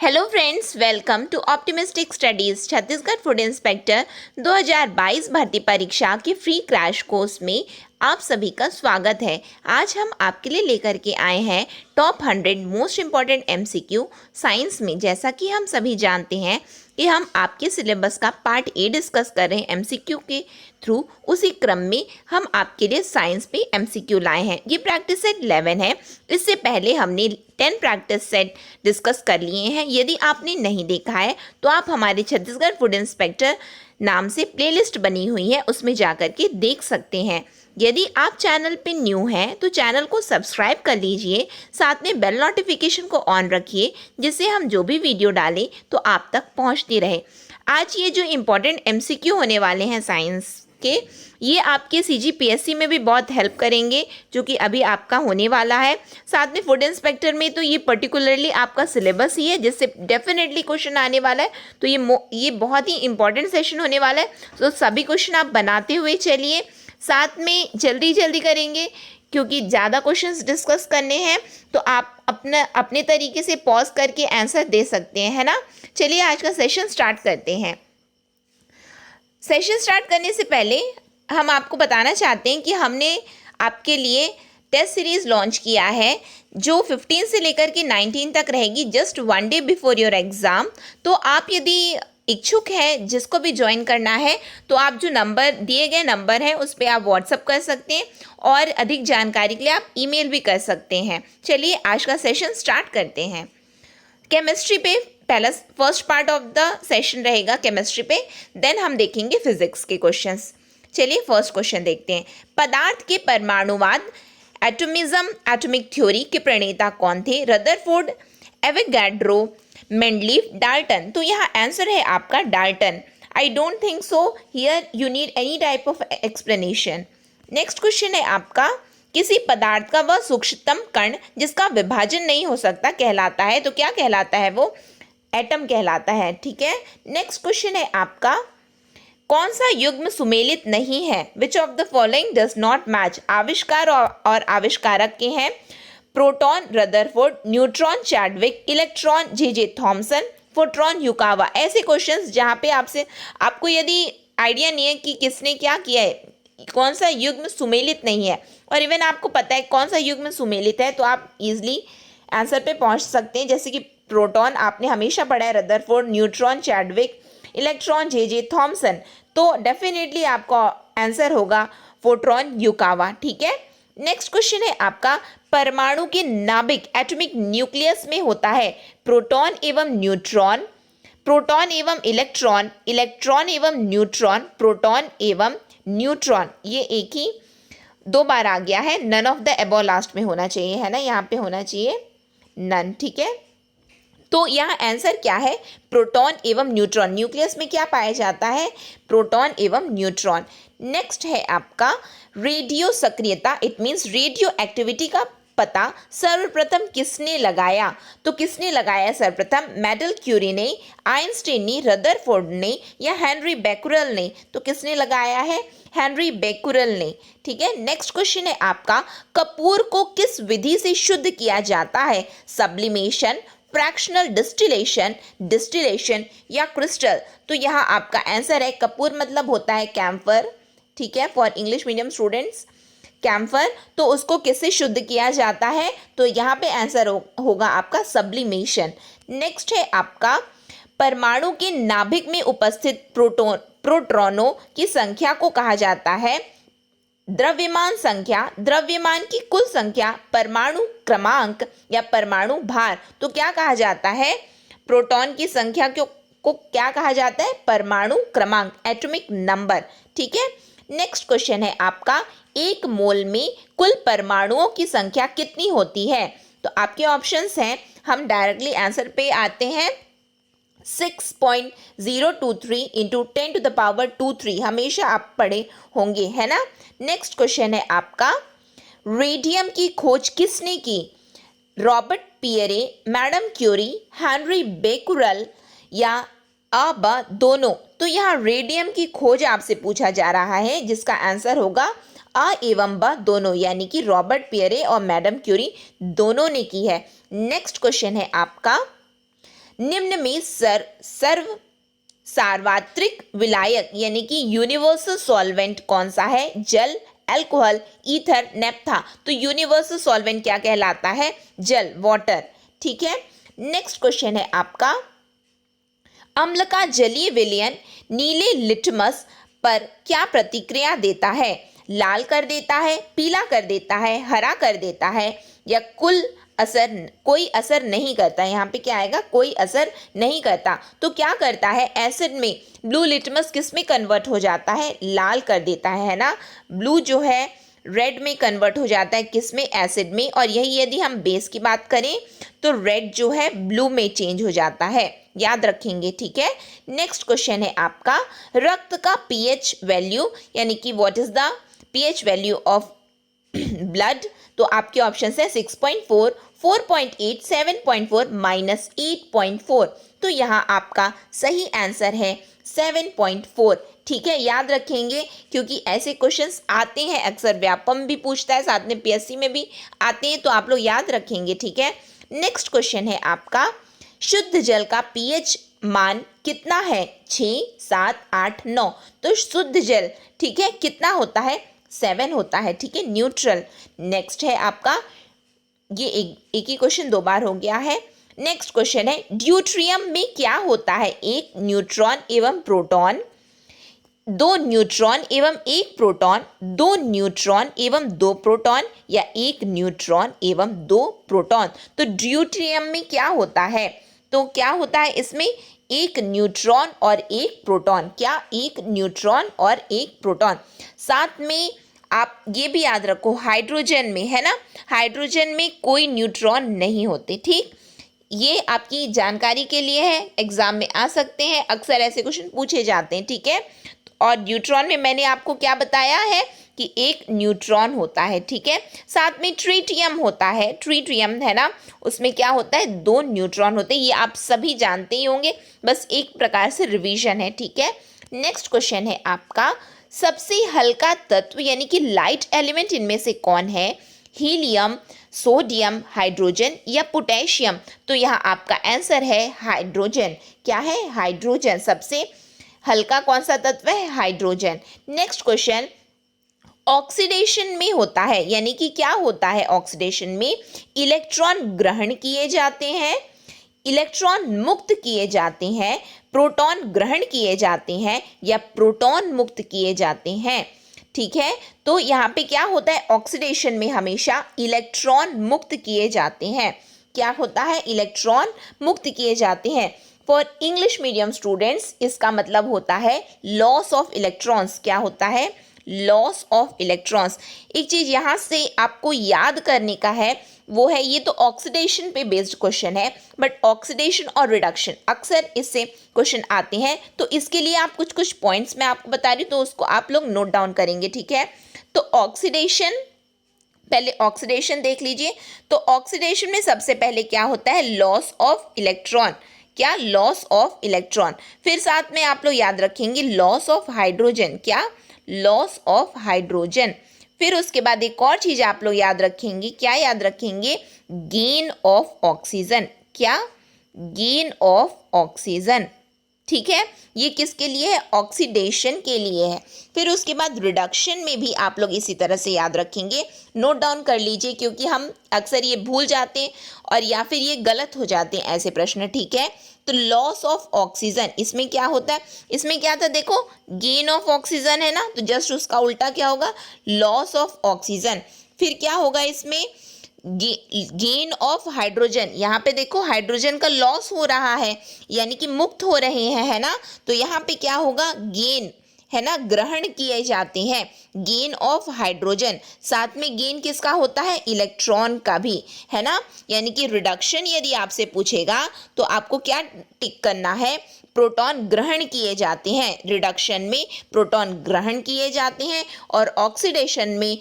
Hello friends, welcome to optimistic studies. Chhattisgarh food inspector 2022 भर्ती परीक्षा के फ्री क्रैश कोर्स में आप सभी का स्वागत है। आज हम आपके लिए लेकर के आए हैं top 100 most important MCQ science में। जैसा कि हम सभी जानते हैं कि हम आपके सिलेबस का पार्ट ए डिस्कस कर रहे हैं एमसीक्यू के थ्रू, उसी क्रम में हम आपके लिए साइंस पे एमसीक्यू लाए हैं। ये प्रैक्टिस सेट 11 है। इससे पहले हमने 10 प्रैक्टिस सेट डिस्कस कर लिए हैं। यदि आपने नहीं देखा है तो आप हमारे छत्तीसगढ़ फूड इंस्पेक्टर नाम से प्लेलिस्ट बनी हुई है, उसमें जाकर के देख सकते हैं। यदि आप चैनल पे न्यू हैं तो चैनल को सब्सक्राइब कर लीजिए, साथ में बेल नोटिफिकेशन को ऑन रखिए, जिससे हम जो भी वीडियो डालें तो आप तक पहुंचती रहे। आज ये जो इम्पोर्टेंट एमसीक्यू होने वाले हैं साइंस के, ये आपके सीजीपीएससी में भी बहुत हेल्प करेंगे, जो कि अभी आपका होने वाला है। साथ में फूड इंस्पेक्टर में तो ये पर्टिकुलरली आपका सिलेबस ही है, जिससे डेफिनेटली क्वेश्चन आने वाला है। तो ये बहुत ही इंपॉर्टेंट सेशन होने वाला है। तो सभी क्वेश्चन आप बनाते हुए चलिए, साथ में जल्दी जल्दी करेंगे क्योंकि ज़्यादा क्वेश्चंस डिस्कस करने हैं। तो आप अपने तरीके से पॉज करके आंसर दे सकते हैं, है ना। चलिए आज का सेशन स्टार्ट करते हैं। सेशन स्टार्ट करने से पहले हम आपको बताना चाहते हैं कि हमने आपके लिए टेस्ट सीरीज़ लॉन्च किया है, जो 15 से लेकर के 19 तक रहेगी, just 1 day before your exam. तो आप यदि इच्छुक है जिसको भी ज्वाइन करना है तो आप जो नंबर दिए गए नंबर है उस पर आप व्हाट्सअप कर सकते हैं, और अधिक जानकारी के लिए आप ईमेल भी कर सकते हैं। चलिए आज का सेशन स्टार्ट करते हैं। केमिस्ट्री पे पहला first part of the session रहेगा केमिस्ट्री पे, देन हम देखेंगे फिजिक्स के क्वेश्चंस। चलिए फर्स्ट क्वेश्चन देखते हैं। पदार्थ के परमाणुवाद एटॉमिज्म एटॉमिक थ्योरी के प्रणेता कौन थे? Rutherford, Avogadro, Mendeleev, Dalton. तो यहाँ आंसर है आपका Dalton. I don't think so here you need any type of explanation. Next question है आपका, किसी पदार्थ का वह सूक्ष्मतम कण जिसका विभाजन नहीं हो सकता कहलाता है? तो क्या कहलाता है वो? एटम कहलाता है। ठीक है। नेक्स्ट क्वेश्चन है आपका, कौन सा युग्म सुमेलित नहीं है? Which of the following does not match? आविष्कार और आविष्कारक के हैं। Proton Rutherford, neutron Chadwick, electron J Thomson, photon Yukawa. ऐसे क्वेश्चंस जहाँ पे आपको यदि आइडिया नहीं है कि किसने क्या किया है, कौन सा युग्म सुमेलित नहीं है, और इवन आपको पता है कौन सा युग्म सुमेलित है, तो आप इजीली आंसर पे पहुंच सकते हैं। जैसे कि प्रोटॉन आपने हमेशा पढ़ा है, Rutherford, neutron Chadwick, electron J Thomson. तो डेफिनेटली आपका आंसर होगा फोटोन युकावा। ठीक है। नेक्स्ट क्वेश्चन है आपका, परमाणु के नाभिक एटॉमिक न्यूक्लियस में होता है प्रोटॉन एवं न्यूट्रॉन, प्रोटॉन एवं इलेक्ट्रॉन, इलेक्ट्रॉन एवं न्यूट्रॉन, प्रोटॉन एवं न्यूट्रॉन। ये एक ही 2 बार आ गया है। None of the above last में होना चाहिए, है ना, यहाँ पे होना चाहिए नन। ठीक है। तो यहाँ आंसर क्या है? प्रोटॉन एवं न्यूट्रॉन। न्यूक्लियस में क्या पाया जाता है? प्रोटॉन एवं न्यूट्रॉन। नेक्स्ट है आपका, रेडियो सक्रियता इट मीन्स रेडियो एक्टिविटी का पता सर्वप्रथम किसने लगाया? तो किसने लगाया सर्वप्रथम? मैडल क्यूरी ने, आइंस्टीन ने, रदरफोर्ड ने, या हेनरी बेकुरल ने? तो किसने लगाया है? हेनरी बेकुरल ने। ठीक है। नेक्स्ट क्वेश्चन है आपका, कपूर को किस विधि से शुद्ध किया जाता है? सब्लिमेशन, फ्रैक्शनल डिस्टिलेशन, डिस्टिलेशन या क्रिस्टल? तो यहाँ आपका आंसर है, कपूर मतलब होता है कैम्फर। ठीक है, for English medium students camphor. तो उसको किससे शुद्ध किया जाता है? तो यहाँ पे आंसर होगा आपका सब्लिमेशन। नेक्स्ट है आपका, परमाणु के नाभिक में उपस्थित प्रोटॉनों की संख्या को कहा जाता है द्रव्यमान संख्या, द्रव्यमान की कुल संख्या, परमाणु क्रमांक या परमाणु भार? तो क्या कहा जाता है? प्रोटॉन की संख्या को क्या कहा जाता है? परमाणु क्रमांक, एटॉमिक नंबर। ठीक है। नेक्स्ट क्वेश्चन है आपका, एक मोल में कुल परमाणुओं की संख्या कितनी होती है? तो आपके ऑप्शंस हैं, हम डायरेक्टली आंसर पे आते हैं। 6.023 इंटू 10⁻²3 हमेशा आप पढ़े होंगे, है ना। नेक्स्ट क्वेश्चन है आपका, रेडियम की खोज किसने की? Robert Pierre, madam Curie, Henry Becquerel या अब दोनों? तो यहाँ रेडियम की खोज आपसे पूछा जा रहा है, जिसका आंसर होगा अ एवं ब दोनों, यानी कि रॉबर्ट पियरे और मैडम क्यूरी दोनों ने की है। नेक्स्ट क्वेश्चन है आपका, निम्न में सर्व सार्वत्रिक विलायक यानी कि यूनिवर्सल सॉल्वेंट कौन सा है? जल, अल्कोहल, ईथर, नेप्था। तो यूनिवर्सल सॉल्वेंट क्या कहलाता है? जल, वाटर। ठीक है। नेक्स्ट क्वेश्चन है आपका, अम्ल का जलीय विलयन नीले लिटमस पर क्या प्रतिक्रिया देता है? लाल कर देता है, पीला कर देता है, हरा कर देता है, या कोई असर नहीं करता है। यहाँ पे क्या आएगा? कोई असर नहीं करता। तो क्या करता है? एसिड में ब्लू लिटमस किस में कन्वर्ट हो जाता है? लाल कर देता है ना। ब्लू जो है रेड में कन्वर्ट हो जाता है, किस में? एसिड में। और यही यदि हम बेस की बात करें तो रेड जो है ब्लू में चेंज हो जाता है, याद रखेंगे। ठीक है। नेक्स्ट क्वेश्चन है आपका, रक्त का पीएच वैल्यू यानी कि what is the pH value of blood? तो आपके ऑप्शन है 6.4, 4.8, 7.4, -8.4। तो यहाँ आपका सही आंसर है 7.4। ठीक है, याद रखेंगे क्योंकि ऐसे क्वेश्चंस आते हैं अक्सर, व्यापम भी पूछता है, साथ में पीएससी में भी आते हैं, तो आप लोग याद रखेंगे। ठीक है। नेक्स्ट क्वेश्चन है आपका, शुद्ध जल का पीएच मान कितना है? 6, 7, 8, 9। तो शुद्ध जल, ठीक है, कितना होता है? 7 होता है। ठीक है, न्यूट्रल। नेक्स्ट है आपका, ये एक ही क्वेश्चन 2 बार हो गया है। नेक्स्ट क्वेश्चन है, ड्यूट्रियम में क्या होता है? 1 न्यूट्रॉन एवं प्रोटॉन, 2 न्यूट्रॉन एवं 1 प्रोटॉन, 2 न्यूट्रॉन एवं 2 प्रोटॉन, या 1 न्यूट्रॉन एवं 2 प्रोटॉन। तो ड्यूट्रियम में क्या होता है? तो क्या होता है इसमें? 1 न्यूट्रॉन और 1 प्रोटॉन। क्या? 1 न्यूट्रॉन और 1 प्रोटॉन। साथ में आप ये भी याद रखो, हाइड्रोजन में, है ना, हाइड्रोजन में कोई न्यूट्रॉन नहीं होते। ठीक, ये आपकी जानकारी के लिए है, एग्जाम में आ सकते हैं, अक्सर ऐसे क्वेश्चन पूछे जाते हैं। ठीक है। और न्यूट्रॉन में मैंने आपको क्या बताया है कि 1 न्यूट्रॉन होता है। ठीक है। साथ में ट्रिटियम होता है, ट्रिटियम है ना, उसमें क्या होता है? 2 न्यूट्रॉन होते हैं। ये आप सभी जानते ही होंगे, बस एक प्रकार से रिवीजन है। ठीक है। नेक्स्ट क्वेश्चन है आपका, सबसे हल्का तत्व यानी कि लाइट एलिमेंट इनमें से कौन है? हीलियम, सोडियम, हाइड्रोजन, या पोटेशियम? तो यहाँ आपका आंसर है हाइड्रोजन। क्या है? हाइड्रोजन। सबसे हल्का कौन सा तत्व है? हाइड्रोजन। नेक्स्ट क्वेश्चन, ऑक्सीडेशन में होता है यानी कि क्या होता है? ऑक्सीडेशन में इलेक्ट्रॉन ग्रहण किए जाते हैं, इलेक्ट्रॉन मुक्त किए जाते हैं, प्रोटॉन ग्रहण किए जाते हैं, या प्रोटॉन मुक्त किए जाते हैं। ठीक है। तो यहाँ पे क्या होता है? ऑक्सीडेशन में हमेशा इलेक्ट्रॉन मुक्त किए जाते हैं। क्या होता है? इलेक्ट्रॉन मुक्त किए जाते हैं। फॉर इंग्लिश मीडियम स्टूडेंट्स इसका मतलब होता है लॉस ऑफ इलेक्ट्रॉन्स। क्या होता है? Loss of electrons. एक चीज यहाँ से आपको याद करने का है, वो है, ये तो ऑक्सीडेशन पे बेस्ड क्वेश्चन है, बट ऑक्सीडेशन और रिडक्शन अक्सर इससे क्वेश्चन आते हैं, तो इसके लिए आप कुछ पॉइंट्स मैं आपको बता रही हूँ, तो उसको आप लोग नोट डाउन करेंगे। ठीक है। तो ऑक्सीडेशन, पहले ऑक्सीडेशन देख लीजिए। तो ऑक्सीडेशन में सबसे पहले क्या होता है? Loss of electron. क्या? Loss of electron. फिर साथ में आप लोग याद रखेंगे लॉस ऑफ हाइड्रोजन। क्या? Loss of hydrogen. फिर उसके बाद एक और चीज आप लोग याद रखेंगे, क्या याद रखेंगे? Gain of oxygen. क्या? Gain of oxygen. ठीक है, ये किसके लिए है? ऑक्सीडेशन के लिए है। फिर उसके बाद रिडक्शन में भी आप लोग इसी तरह से याद रखेंगे, नोट डाउन कर लीजिए, क्योंकि हम अक्सर ये भूल जाते हैं और या फिर ये गलत हो जाते हैं ऐसे प्रश्न। ठीक है। तो लॉस ऑफ ऑक्सीजन, इसमें क्या होता है? इसमें क्या था? देखो, गेन ऑफ ऑक्सीजन है ना, तो जस्ट उसका उल्टा क्या होगा? Loss of oxygen. फिर क्या होगा इसमें? Gain of hydrogen. यहाँ पे देखो हाइड्रोजन का लॉस हो रहा है, यानी कि मुक्त हो रहे हैं, है ना, तो यहाँ पे क्या होगा? गेन, है ना, ग्रहण किए जाते हैं, गेन ऑफ हाइड्रोजन। साथ में गेन किसका होता है? इलेक्ट्रॉन का भी, है ना। यानी कि रिडक्शन यदि आपसे पूछेगा तो आपको क्या टिक करना है? प्रोटॉन ग्रहण किए जाते हैं, रिडक्शन में प्रोटॉन ग्रहण किए जाते हैं, और ऑक्सीडेशन में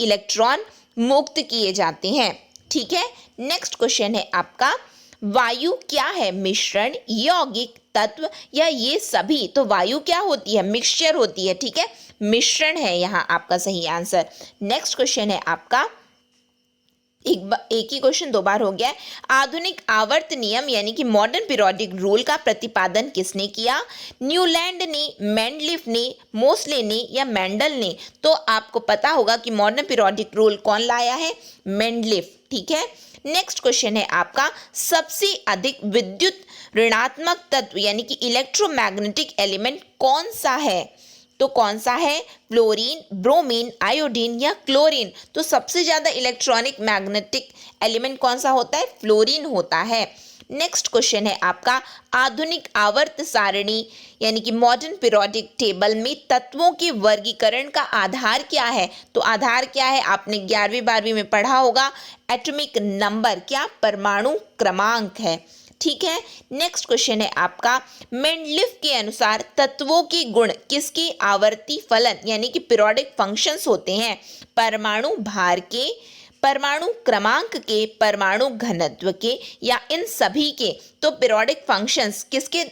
इलेक्ट्रॉन मुक्त किए जाते हैं। ठीक है। नेक्स्ट क्वेश्चन है आपका, वायु क्या है? मिश्रण, यौगिक, तत्व, या ये सभी? तो वायु क्या होती है? मिक्सचर होती है। ठीक है, मिश्रण है यहाँ आपका सही आंसर। नेक्स्ट क्वेश्चन है आपका, एक ही क्वेश्चन दो बार हो गया है। आधुनिक आवर्त नियम यानी कि मॉडर्न पीरियोडिक रूल का प्रतिपादन किसने किया? न्यूलैंड ने, मेंडलिफ ने, मोसले ने या मेंडल ने? तो आपको पता होगा कि मॉडर्न पीरियोडिक रूल कौन लाया है? मेंडलिफ। ठीक है। नेक्स्ट क्वेश्चन है आपका, सबसे अधिक विद्युत ऋणात्मक तत्व यानी कि इलेक्ट्रोमैग्नेटिक एलिमेंट कौन सा है? तो कौन सा है? फ्लोरीन, ब्रोमीन, आयोडीन या क्लोरीन? तो सबसे ज्यादा इलेक्ट्रॉनिक मैग्नेटिक एलिमेंट कौन सा होता है? फ्लोरीन होता है। नेक्स्ट क्वेश्चन है आपका, आधुनिक आवर्त सारणी यानी कि मॉडर्न पीरियोडिक टेबल में तत्वों के वर्गीकरण का आधार क्या है? तो आधार क्या है? आपने 11वीं 12वीं में पढ़ा होगा, एटॉमिक नंबर, क्या? परमाणु क्रमांक है। ठीक है। नेक्स्ट क्वेश्चन है आपका, मेंडलिफ के अनुसार तत्वों के गुण किसके आवर्ती फलन यानी कि पीरियोडिक फंक्शंस होते हैं? परमाणु भार के, परमाणु क्रमांक के, परमाणु घनत्व के या इन सभी के? तो पीरियोडिक फंक्शंस किसके,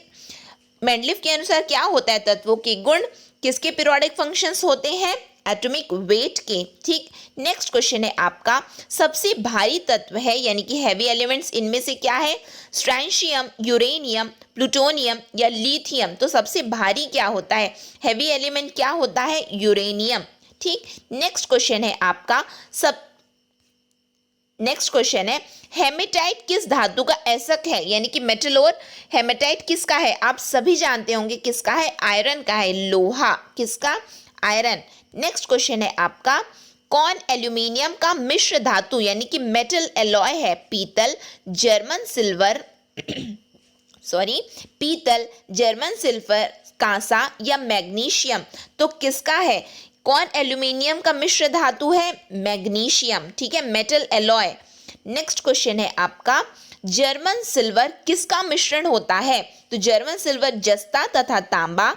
मेंडलिफ के अनुसार क्या होता है? तत्वों के गुण किसके पीरियोडिक फंक्शंस होते हैं? एटॉमिक वेट के। ठीक। नेक्स्ट क्वेश्चन है आपका, सबसे भारी तत्व है यानी कि हैवी एलिमेंट्स इनमें से क्या है? स्ट्रैंशियम, यूरेनियम, प्लूटोनियम या लिथियम? तो सबसे भारी क्या होता है? हैवी एलिमेंट क्या होता है? यूरेनियम। ठीक। नेक्स्ट क्वेश्चन है आपका, नेक्स्ट क्वेश्चन है, हेमेटाइट किस धातु का एसक है यानी कि मेटल? और हेमेटाइट किसका है? आप सभी जानते होंगे किसका है? आयरन का है। लोहा किसका? आयरन। नेक्स्ट क्वेश्चन है आपका, कौन एल्यूमिनियम का मिश्र धातु यानी कि मेटल एलॉय है? पीतल, जर्मन सिल्वर पीतल, जर्मन सिल्वर, कांसा या मैग्नीशियम? तो किसका है? कौन एल्यूमिनियम का मिश्र धातु है? मैग्नीशियम। ठीक है, मेटल एलॉय। नेक्स्ट क्वेश्चन है आपका, जर्मन सिल्वर किसका मिश्रण होता है? तो जर्मन सिल्वर जस्ता तथा तांबा,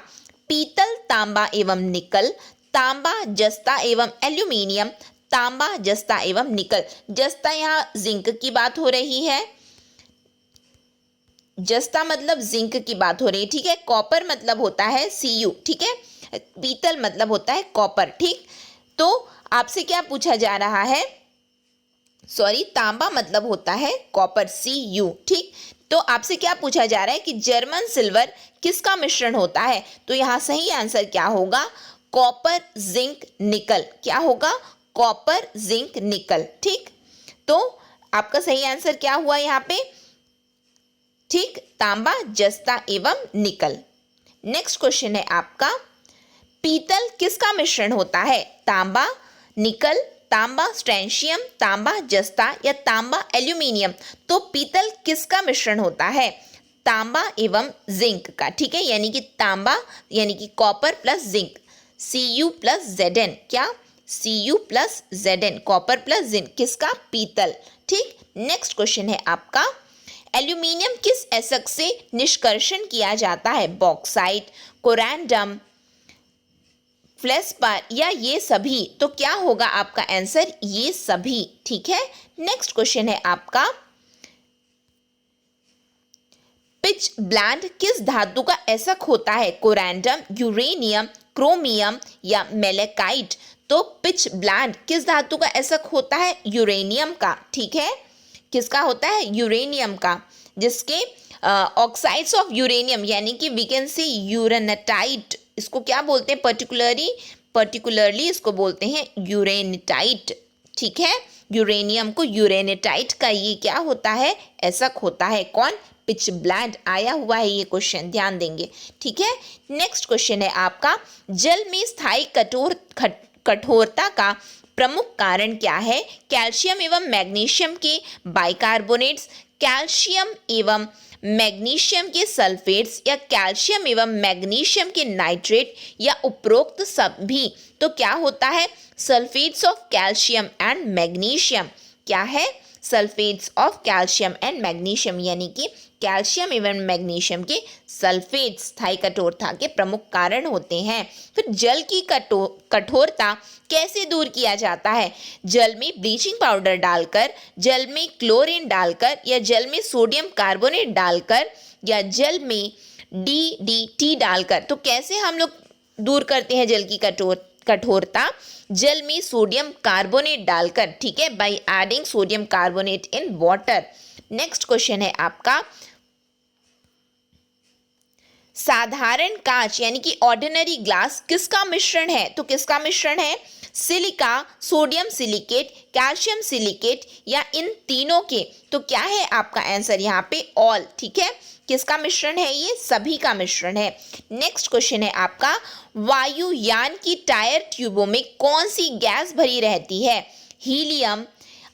पीतल, तांबा एवं निकल, तांबा, जस्ता एवं एल्यूमिनियम, तांबा, जस्ता एवं निकल। जस्ता यहाँ जिंक की बात हो रही है, जस्ता मतलब जिंक की बात हो रही है। ठीक है। कॉपर मतलब होता है Cu। ठीक है। पीतल मतलब होता है कॉपर। ठीक। तो आपसे क्या पूछा जा रहा है? तांबा मतलब होता है कॉपर Cu। ठीक। तो आपसे क्या पूछा जा रहा है कि जर्मन सिल्वर किसका मिश्रण होता है? तो यहाँ सही आंसर क्या होगा? कॉपर, जिंक, निकल। क्या होगा? कॉपर, जिंक, निकल। ठीक। तो आपका सही आंसर क्या हुआ यहाँ पे? ठीक, तांबा, जस्ता एवं निकल। नेक्स्ट क्वेश्चन है आपका, पीतल किसका मिश्रण होता है? तांबा, निकल, तांबा स्ट्रैंशियम, तांबा जस्ता या तांबा एल्यूमिनियम? तो पीतल किसका मिश्रण होता है? तांबा एवं जिंक का। ठीक है, यानी कि तांबा यानी कि copper plus zinc, Cu plus Zn। क्या? Cu plus Zn, copper plus zinc. किसका? पीतल। ठीक। नेक्स्ट क्वेश्चन है आपका, एल्यूमिनियम किस एसक से निष्कर्षण किया जाता है? बॉक्साइट, कोरैंडम, फ्लेस्पार या ये सभी? तो क्या होगा आपका आंसर? ये सभी। ठीक है। नेक्स्ट क्वेश्चन है आपका, पिच ब्लैंड किस धातु का एसक होता है? कोरैंडम, यूरेनियम, क्रोमियम या मेलेकाइट? तो पिच ब्लैंड किस धातु का एसक होता है? यूरेनियम का। ठीक है। किसका होता है? यूरेनियम का, जिसके ऑक्साइड्स ऑफ यूरेनियम यानी कि वी कैन से यूरेनेटाइट, इसको क्या बोलते हैं? पर्टिकुलरली इसको बोलते हैं यूरेनेटाइट। ठीक है। यूरेनियम को यूरेनेटाइट का ये क्या होता है? एसक होता है। कौन? Pitchblende. आया हुआ है ये क्वेश्चन, ध्यान देंगे। ठीक है। नेक्स्ट क्वेश्चन है आपका, जल में स्थायी कठोरता का प्रमुख कारण क्या है? कैल्शियम एवं मैग्नीशियम के बाइकार्बोनेट्स, कैल्शियम एवं मैग्नीशियम के सल्फेट्स या कैल्शियम एवं मैग्नीशियम के नाइट्रेट या उपरोक्त सभी? तो क्या होता है? Sulphates of calcium and magnesium. क्या है? Sulphates of calcium and magnesium, यानी कि कैल्शियम एवं मैग्नीशियम के सल्फेट्स स्थायी कठोरता के प्रमुख कारण होते हैं। फिर जल की कठोरता कैसे दूर किया जाता है? जल में ब्लीचिंग पाउडर डालकर, जल में क्लोरीन डालकर या जल में सोडियम कार्बोनेट डालकर या जल में DDT डालकर? तो कैसे हम लोग दूर करते हैं जल की कठोरता जल में सोडियम कार्बोनेट डालकर, ठीक है, by adding sodium carbonate in water. Next question है आपका, साधारण कांच यानी कि ऑर्डिनरी ग्लास किसका मिश्रण है? तो किसका मिश्रण है? Silica, sodium silicate, calcium silicate या इन तीनों के? तो क्या है आपका आंसर यहाँ पे? ऑल, ठीक है। किसका मिश्रण है ये? सभी का मिश्रण है। नेक्स्ट क्वेश्चन है आपका, वायुयान की टायर ट्यूबों में कौन सी गैस भरी रहती है? हीलियम,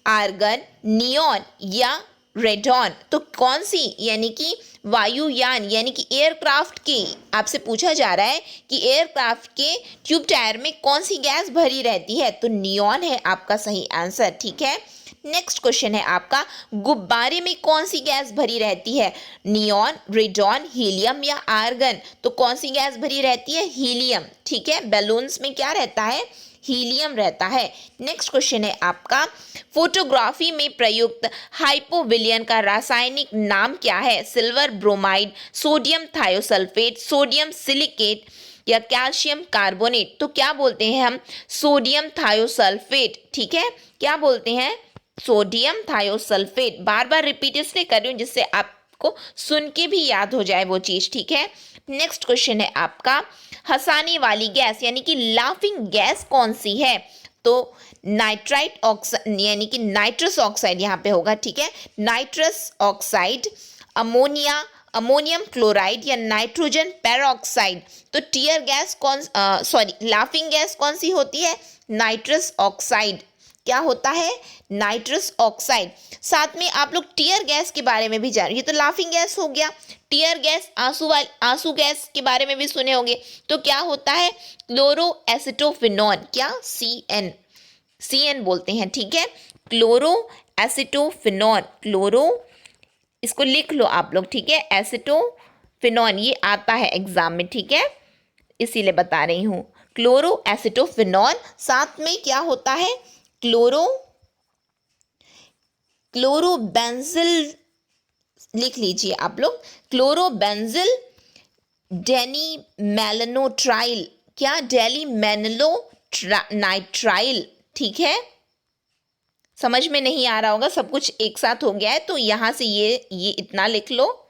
आर्गन, नियॉन या रेडॉन? तो कौन सी, यानी कि वायुयान यानी कि एयरक्राफ्ट की आपसे पूछा जा रहा है कि एयरक्राफ्ट के ट्यूब टायर में कौन सी गैस भरी रहती है? तो नियॉन है आपका सही आंसर, ठीक है। नेक्स्ट क्वेश्चन है आपका, गुब्बारे में कौन सी गैस भरी रहती है? नियॉन, रेडॉन, हीलियम या आर्गन? तो कौन सी गैस भरी रहती है? हीलियम, ठीक है। बैलून्स में क्या रहता है? हीलियम रहता है। नेक्स्ट क्वेश्चन है आपका, फोटोग्राफी में प्रयुक्त हाइपोविलियन का रासायनिक नाम क्या है? Silver bromide, sodium thiosulphate, sodium silicate या कैल्शियम कार्बोनेट? तो क्या बोलते हैं हम? सोडियम थायोसल्फेट, ठीक है। क्या बोलते हैं? Sodium thiosulphate. बार बार रिपीट इसलिए कर रही हूँ जिससे आपको सुन के भी याद हो जाए वो चीज, ठीक है। नेक्स्ट क्वेश्चन है आपका, हंसाने वाली गैस यानी कि लाफिंग गैस कौन सी है? तो नाइट्राइट ऑक्साइड यानी कि नाइट्रस ऑक्साइड यहाँ पे होगा, ठीक है। Nitrous oxide, ammonia, ammonium chloride या नाइट्रोजन पेरोक्साइड? तो टीयर गैस लाफिंग गैस कौन सी होती है? Nitrous oxide. क्या होता है? Nitrous oxide. साथ में आप लोग टीयर गैस के बारे में भी जान, ये तो लाफिंग गैस हो गया। टीयर गैस, आंसू गैस के बारे में भी सुने होंगे। तो क्या होता है? क्लोरो एसिटोफिनॉन, क्या? CN बोलते हैं, ठीक है। क्लोरो एसिटोफिनॉन, क्लोरो, इसको लिख लो आप लोग, ठीक है। एसिटोफिनॉन ये आता है एग्जाम में, ठीक है, इसीलिए बता रही हूँ। Chloro acetophenone. साथ में क्या होता है? क्लोरोबेंजिल लिख लीजिए आप लोग, क्लोरोबेंजिल डेनीमेलेनोट्राइल, क्या? डेलीमेनोनाइट्राइल, ठीक है। समझ में नहीं आ रहा होगा, सब कुछ एक साथ हो गया है, तो यहां से ये इतना लिख लो।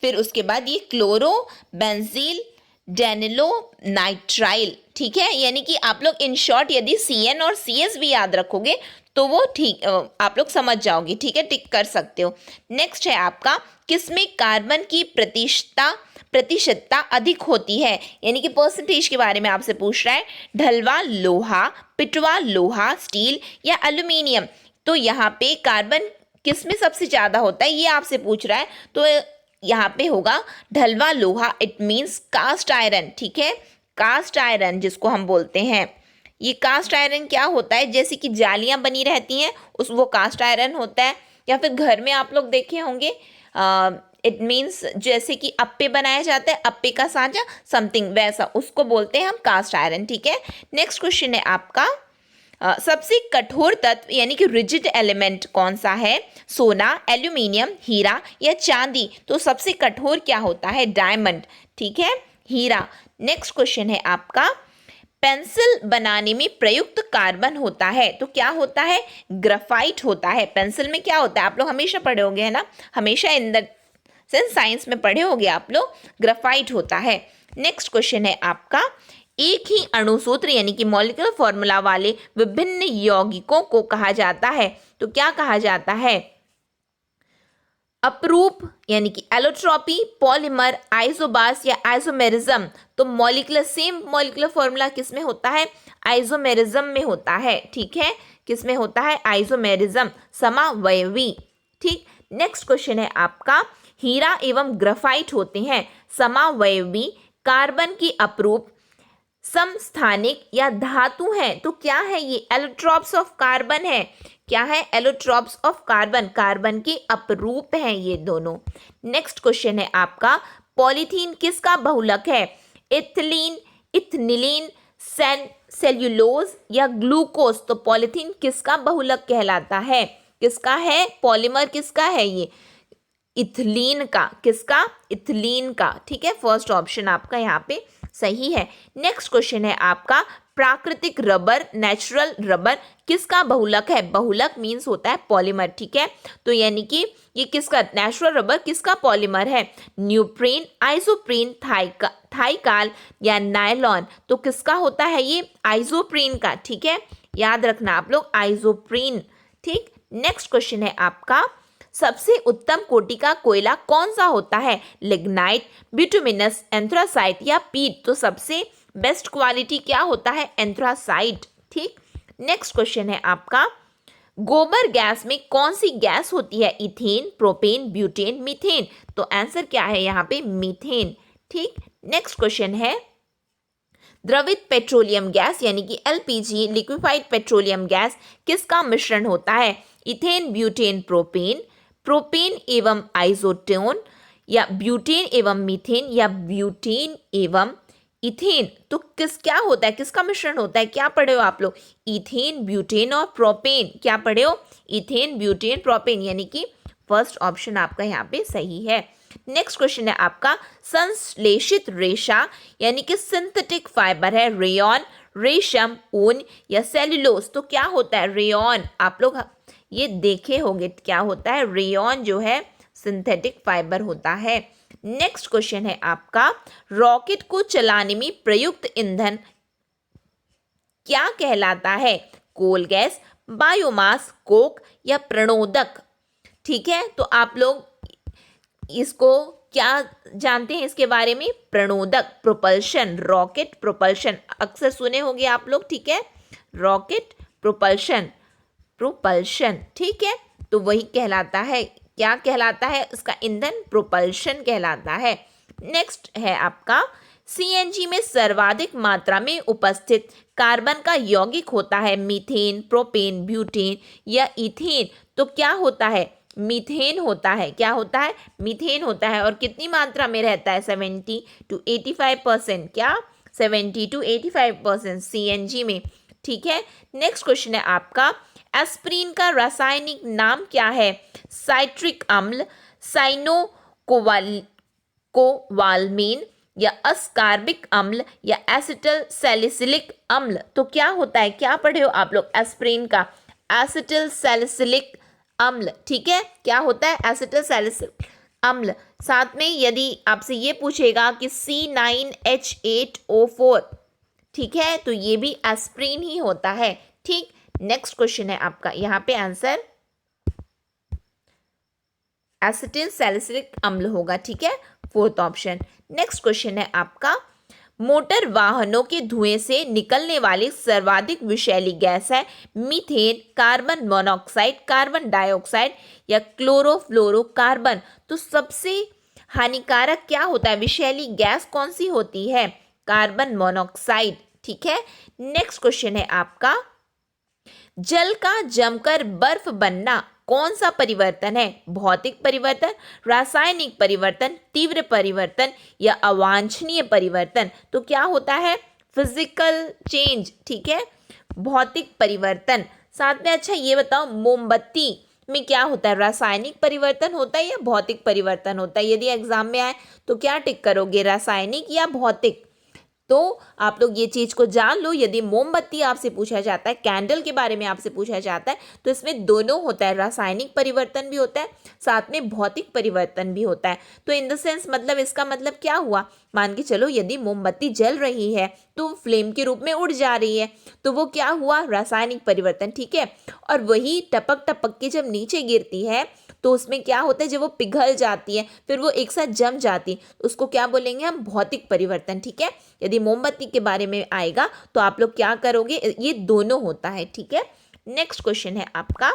फिर उसके बाद ये क्लोरोबेंजील डेनिलोनाइट्राइल, ठीक है। यानी कि आप लोग इन शॉर्ट यदि CN और CS भी याद रखोगे तो वो ठीक आप लोग समझ जाओगे, ठीक है, टिक कर सकते हो। नेक्स्ट है आपका, किसमें कार्बन की प्रतिशतता अधिक होती है? यानी कि परसेंटेज के बारे में आपसे पूछ रहा है। ढलवा लोहा, पिटवा लोहा, स्टील या एल्यूमिनियम? तो यहाँ पे कार्बन किसमें सबसे ज्यादा होता है ये आपसे पूछ रहा है, तो यहाँ पे होगा ढलवा लोहा, इट मीन्स कास्ट आयरन, ठीक है। कास्ट आयरन जिसको हम बोलते हैं, ये कास्ट आयरन क्या होता है? जैसे कि जालियां बनी रहती हैं वो कास्ट आयरन होता है। या फिर घर में आप लोग देखे होंगे, इट मीन्स जैसे कि अप्पे बनाया जाता है, अप्पे का सांचा, समथिंग वैसा, उसको बोलते हैं हम कास्ट आयरन, ठीक है। नेक्स्ट क्वेश्चन है आपका, सबसे कठोर तत्व यानी कि रिजिड एलिमेंट कौन सा है? सोना, एल्यूमिनियम, हीरा या चांदी? तो सबसे कठोर क्या होता है? डायमंड, ठीक है, हीरा। नेक्स्ट क्वेश्चन है आपका, पेंसिल बनाने में प्रयुक्त कार्बन होता है, तो क्या होता है? ग्राफाइट होता है। पेंसिल में क्या होता है? आप लोग हमेशा पढ़े होंगे, है ना, हमेशा इन द सेंस साइंस में पढ़े होंगे आप लोग, ग्राफाइट होता है। नेक्स्ट क्वेश्चन है आपका, एक ही अणुसूत्र यानी कि मॉलिक्यूलर फॉर्मूला वाले विभिन्न यौगिकों को कहा जाता है, तो क्या कहा जाता है? अपरूप यानी कि एलोट्रॉपी, पॉलीमर, आइसोबास या आइसोमेरिज्म? तो सेम मॉलिक्यूलर फॉर्मूला किस में होता है? आइसोमेरिज्म में होता है, ठीक है। किस में होता है? आइसोमेरिज्म, समावयवी, ठीक। नेक्स्ट क्वेश्चन है आपका, हीरा एवं ग्राफाइट होते हैं समावयवी, कार्बन की अपरूप, समस्थानिक या धातु हैं, तो क्या है ये? एलोट्रॉप्स ऑफ कार्बन है। क्या है? एलोट्रॉप्स ऑफ कार्बन, कार्बन के अपरूप हैं ये दोनों। नेक्स्ट क्वेश्चन है आपका, पॉलीथीन किसका बहुलक है? इथिलीन, इथनिलीन, सेल्यूलोज या ग्लूकोज? तो पॉलीथीन किसका बहुलक कहलाता है? किसका है? पॉलीमर किसका है ये? इथिलीन का। किसका? इथिलीन का, ठीक है। फर्स्ट ऑप्शन आपका यहाँ पे सही है। नेक्स्ट क्वेश्चन है आपका, प्राकृतिक रबर, नेचुरल रबर किसका बहुलक है? बहुलक मीन्स होता है पॉलीमर, ठीक है। तो यानी कि ये किसका, नेचुरल रबर किसका पॉलीमर है? न्यूप्रीन, आइसोप्रीन, थाइकाल या नायलॉन? तो किसका होता है ये? आइसोप्रीन का, ठीक है। याद रखना आप लोग, आइसोप्रीन, ठीक। नेक्स्ट क्वेश्चन है आपका, सबसे उत्तम कोटि का कोयला कौन सा होता है? लिग्नाइट, बिटुमिनस, एंथ्रासाइट या पीट? तो सबसे बेस्ट क्वालिटी क्या होता है? एंथ्रासाइट, ठीक। नेक्स्ट क्वेश्चन है आपका, गोबर गैस में कौन सी गैस होती है? Ethane, propane, butane, methane? तो आंसर क्या है यहाँ पे? मीथेन, ठीक। नेक्स्ट क्वेश्चन है, द्रवित पेट्रोलियम गैस यानी कि एलपीजी, लिक्विफाइड पेट्रोलियम गैस किसका मिश्रण होता है? इथेन, ब्यूटेन, प्रोपेन, प्रोपेन एवं आइसोटोन या ब्यूटेन एवं मीथेन या ब्यूटेन एवं इथेन? तो क्या होता है, किसका मिश्रण होता है? क्या पढ़े हो आप लोग? इथेन, ब्यूटेन और प्रोपेन। क्या पढ़े हो? इथेन, ब्यूटेन, प्रोपेन, यानी कि फर्स्ट ऑप्शन आपका यहाँ पे सही है। नेक्स्ट क्वेश्चन है आपका, संश्लेषित रेशा यानी कि सिंथेटिक फाइबर है रेयॉन, रेशम, ऊन या सेल्यूलोज? तो क्या होता है? रेयॉन। आप लोग ये देखे होंगे क्या होता है? रेयॉन जो है सिंथेटिक फाइबर होता है। नेक्स्ट क्वेश्चन है आपका, रॉकेट को चलाने में प्रयुक्त ईंधन क्या कहलाता है? कोल गैस, बायोमास, कोक या प्रणोदक? ठीक है, तो आप लोग इसको क्या जानते हैं इसके बारे में? प्रणोदक, प्रोपल्शन, रॉकेट प्रोपल्शन, अक्सर सुने होंगे आप लोग, ठीक है। रॉकेट प्रोपल्शन, प्रोपल्शन, ठीक है। तो वही कहलाता है, क्या कहलाता है इसका ईंधन? प्रोपल्शन कहलाता है। नेक्स्ट है आपका, सीएनजी में सर्वाधिक मात्रा में उपस्थित कार्बन का यौगिक होता है मीथेन, प्रोपेन, ब्यूटेन या इथेन? तो क्या होता है? मीथेन होता है। क्या होता है? मीथेन होता है। और कितनी मात्रा में रहता है? 70 to 85%। क्या? 70 to 85% सीएनजी में, ठीक है। नेक्स्ट क्वेश्चन है आपका, एस्प्रिन का रासायनिक नाम क्या है? साइट्रिक अम्ल, साइनोकोवालमीन या अस्कॉर्बिक अम्ल या एसिटल सैलिसिलिक अम्ल? तो क्या होता है? क्या पढ़े हो आप लोग? एस्प्रिन का एसिटल सैलिसिलिक अम्ल, ठीक है। क्या होता है? एसिटल सैलिसिलिक अम्ल। साथ में यदि आपसे ये पूछेगा कि C9H8O4, ठीक है, तो ये भी एस्प्रिन ही होता है, ठीक। नेक्स्ट क्वेश्चन है आपका, यहाँ पे आंसर एसिटिल सैलिसिलिक अम्ल होगा, ठीक है, फोर्थ ऑप्शन। नेक्स्ट क्वेश्चन है आपका, मोटर वाहनों के धुएं से निकलने वाली सर्वाधिक विषैली गैस है methane, carbon monoxide, carbon dioxide या क्लोरोफ्लोरोकार्बन? तो सबसे हानिकारक क्या होता है? विषैली गैस कौन सी होती है? कार्बन मोनोऑक्साइड, ठीक है। नेक्स्ट क्वेश्चन है आपका, जल का जमकर बर्फ बनना कौन सा परिवर्तन है? भौतिक परिवर्तन, रासायनिक परिवर्तन, तीव्र परिवर्तन या अवांछनीय परिवर्तन? तो क्या होता है? फिजिकल चेंज, ठीक है, भौतिक परिवर्तन। साथ में अच्छा ये बताओ, मोमबत्ती में क्या होता है? रासायनिक परिवर्तन होता है या भौतिक परिवर्तन होता है? यदि एग्जाम में आए तो क्या टिक करोगे, रासायनिक या भौतिक? तो आप लोग ये चीज को जान लो, यदि मोमबत्ती आपसे पूछा जाता है, कैंडल के बारे में आपसे पूछा जाता है, तो इसमें दोनों होता है, रासायनिक परिवर्तन भी होता है, साथ में भौतिक परिवर्तन भी होता है। तो इन द सेंस मतलब इसका मतलब क्या हुआ? मान के चलो यदि मोमबत्ती जल रही है तो फ्लेम के रूप में उड़ जा रही है, तो वो क्या हुआ? रासायनिक परिवर्तन, ठीक है। और वही टपक टपक के जब नीचे गिरती है तो उसमें क्या होता है? जब वो पिघल जाती है फिर वो एक साथ जम जाती है, उसको क्या बोलेंगे हम? भौतिक परिवर्तन, ठीक है। यदि मोमबत्ती के बारे में आएगा तो आप लोग क्या करोगे? ये दोनों होता है, ठीक है। नेक्स्ट क्वेश्चन है आपका,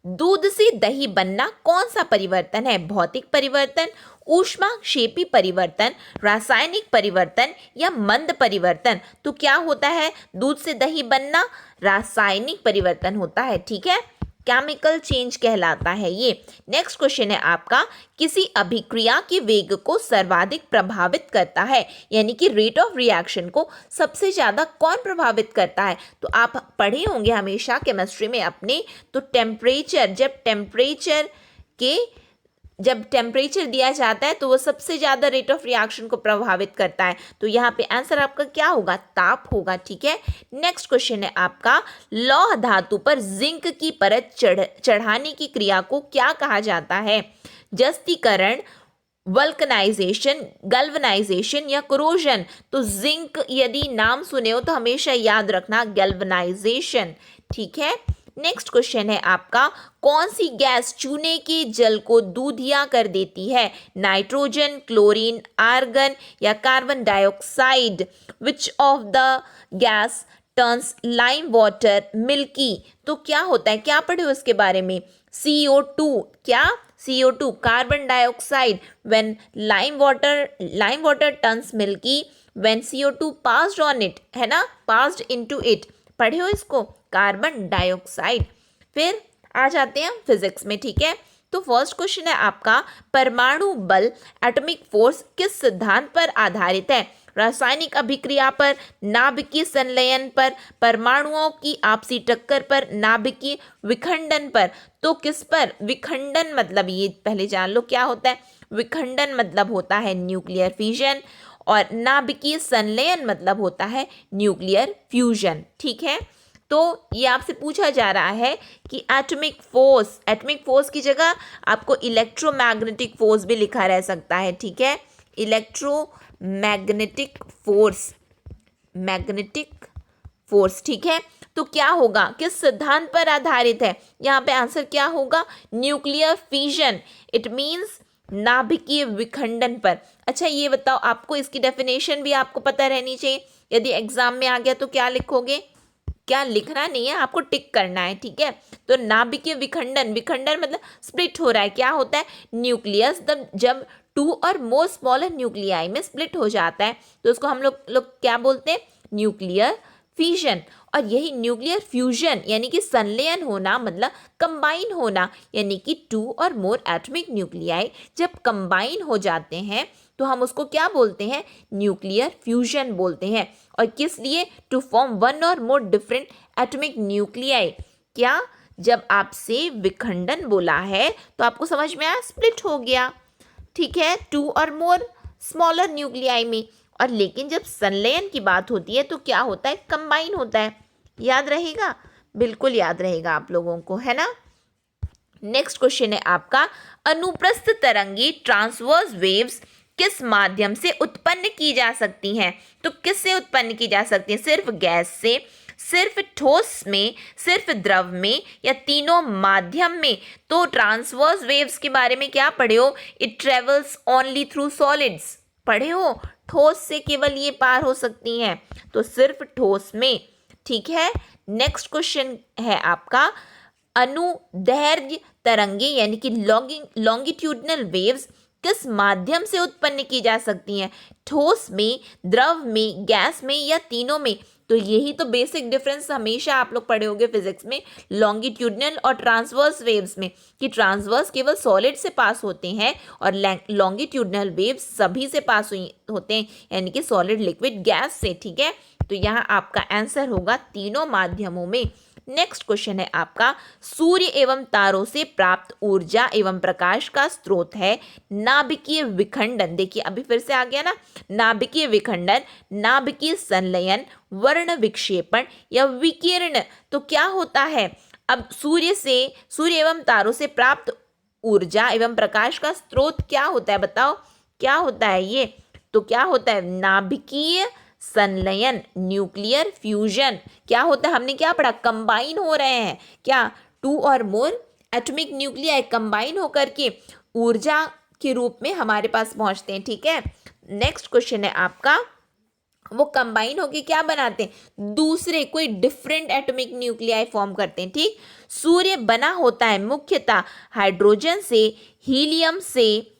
दूध से दही बनना कौन सा परिवर्तन है? भौतिक परिवर्तन, ऊष्माक्षेपी परिवर्तन, रासायनिक परिवर्तन या मंद परिवर्तन? तो क्या होता है? दूध से दही बनना रासायनिक परिवर्तन होता है, ठीक है, केमिकल चेंज कहलाता है ये। नेक्स्ट क्वेश्चन है आपका, किसी अभिक्रिया के वेग को सर्वाधिक प्रभावित करता है, यानी कि रेट ऑफ रिएक्शन को सबसे ज्यादा कौन प्रभावित करता है? तो आप पढ़े होंगे हमेशा केमिस्ट्री में अपने, तो टेम्परेचर, जब टेम्परेचर के जब टेम्परेचर दिया जाता है तो वो सबसे ज़्यादा रेट ऑफ रिएक्शन को प्रभावित करता है। तो यहाँ पे आंसर आपका क्या होगा? ताप होगा। ठीक है, नेक्स्ट क्वेश्चन है आपका, लौह धातु पर जिंक की परत चढ़ाने की क्रिया को क्या कहा जाता है? जस्तीकरण, वल्कनाइजेशन, गल्वनाइजेशन या कोरोजन? तो जिंक यदि नाम सुने हो तो हमेशा याद रखना गल्वनाइजेशन। ठीक है, नेक्स्ट क्वेश्चन है आपका, कौन सी गैस चूने के जल को दूधिया कर देती है? नाइट्रोजन, क्लोरीन, आर्गन या carbon dioxide? Which of the gas turns lime water milky? तो क्या होता है, क्या पढ़े हो इसके बारे में? CO2, क्या? CO2, carbon dioxide. When lime water turns milky when CO2 passed on it, है ना, पास्ड इनटू इट। पढ़े हो इसको? Carbon dioxide. फिर आ जाते हैं फिजिक्स में। ठीक है, तो फर्स्ट क्वेश्चन है आपका, परमाणु बल एटॉमिक फोर्स किस सिद्धांत पर आधारित है? रासायनिक अभिक्रिया पर, नाभिकीय संलयन पर, परमाणुओं की आपसी टक्कर पर, नाभिकीय विखंडन पर? तो किस पर? विखंडन मतलब ये पहले जान लो क्या होता है। विखंडन मतलब होता है न्यूक्लियर फिजन और नाभिकीय संलयन मतलब होता है न्यूक्लियर फ्यूजन। ठीक है, तो ये आपसे पूछा जा रहा है कि एटॉमिक फोर्स की जगह आपको इलेक्ट्रोमैग्नेटिक फोर्स भी लिखा रह सकता है। ठीक है, इलेक्ट्रोमैग्नेटिक फोर्स। ठीक है, तो क्या होगा, किस सिद्धांत पर आधारित है? यहाँ पे आंसर क्या होगा? न्यूक्लियर फिजन, इट मीन्स नाभिकीय विखंडन पर। अच्छा ये बताओ, आपको इसकी डेफिनेशन भी आपको पता रहनी चाहिए। यदि एग्जाम में आ गया तो क्या लिखोगे? क्या लिखना नहीं है, आपको टिक करना है। ठीक है, तो नाभिकीय विखंडन मतलब स्प्लिट हो रहा है। क्या होता है? न्यूक्लियस जब 2 और मोर स्मॉलर न्यूक्लियाई में स्प्लिट हो जाता है तो उसको हम लोग क्या बोलते हैं? Nuclear fission. और यही न्यूक्लियर फ्यूजन यानी कि संलयन होना मतलब कंबाइन होना, यानी कि 2 और मोर एटॉमिक न्यूक्लियाई जब कंबाइन हो जाते हैं तो हम उसको क्या बोलते हैं? न्यूक्लियर फ्यूजन बोलते हैं। और किस लिए? टू फॉर्म 1 और मोर डिफरेंट एटॉमिक न्यूक्लियाई। क्या? जब आपसे विखंडन बोला है तो आपको समझ में आया, स्प्लिट हो गया। ठीक है, 2 और मोर स्मॉलर न्यूक्लियाई में। और लेकिन जब संलयन की बात होती है तो क्या होता है? कंबाइन होता है। याद रहेगा? बिल्कुल याद रहेगा आप लोगों को, है ना। नेक्स्ट क्वेश्चन है आपका, अनुप्रस्थ तरंगी ट्रांसवर्स वेव्स किस माध्यम से उत्पन्न की जा सकती हैं? तो किससे उत्पन्न की जा सकती है? सिर्फ गैस से, सिर्फ ठोस में, सिर्फ द्रव में या तीनों माध्यम में? तो ट्रांसवर्स वेव्स के बारे में क्या पढ़े हो? It travels only through solids. पढ़े हो? ठोस से केवल ये पार हो सकती हैं, तो सिर्फ ठोस में। ठीक है, नेक्स्ट क्वेश्चन है आपका, अनुदैर्घ्य तरंगे यानी कि लॉन्गिट्यूडनल वेव्स किस माध्यम से उत्पन्न की जा सकती हैं? ठोस में, द्रव में, गैस में या तीनों में? तो यही तो बेसिक डिफरेंस हमेशा आप लोग पढ़े होंगे फिजिक्स में, लॉन्गिट्यूडनल और ट्रांसवर्स वेव्स में, कि ट्रांसवर्स केवल सॉलिड से पास होते हैं और लॉन्गिट्यूडनल वेव्स सभी से पास होते हैं, यानी कि सॉलिड, लिक्विड, गैस से। ठीक है, तो यहाँ आपका आंसर होगा तीनों माध्यमों में। नेक्स्ट क्वेश्चन है आपका, सूर्य एवं तारों से प्राप्त ऊर्जा एवं प्रकाश का स्रोत है नाभिकीय विखंडन। देखिए अभी फिर से आ गया ना, नाभिकीय विखंडन, नाभिकीय संलयन, वर्ण विक्षेपण या विकिरण? तो क्या होता है? अब सूर्य एवं तारों से प्राप्त ऊर्जा एवं प्रकाश का स्रोत क्या होता है? बताओ क्या होता है ये? तो क्या होता है? नाभिकीय संलयन, न्यूक्लियर फ्यूजन। क्या होता है? हमने क्या पढ़ा? कंबाइन हो रहे हैं। क्या? 2 और मोर एटॉमिक न्यूक्लियाई कंबाइन होकर के ऊर्जा के रूप में हमारे पास पहुंचते हैं। ठीक है, नेक्स्ट क्वेश्चन है आपका, वो कंबाइन होके क्या बनाते हैं? दूसरे कोई डिफरेंट एटॉमिक न्यूक्लियाई फॉर्म करते हैं। ठीक, सूर्य बना होता है मुख्यतः हाइड्रोजन से, हीलियम से,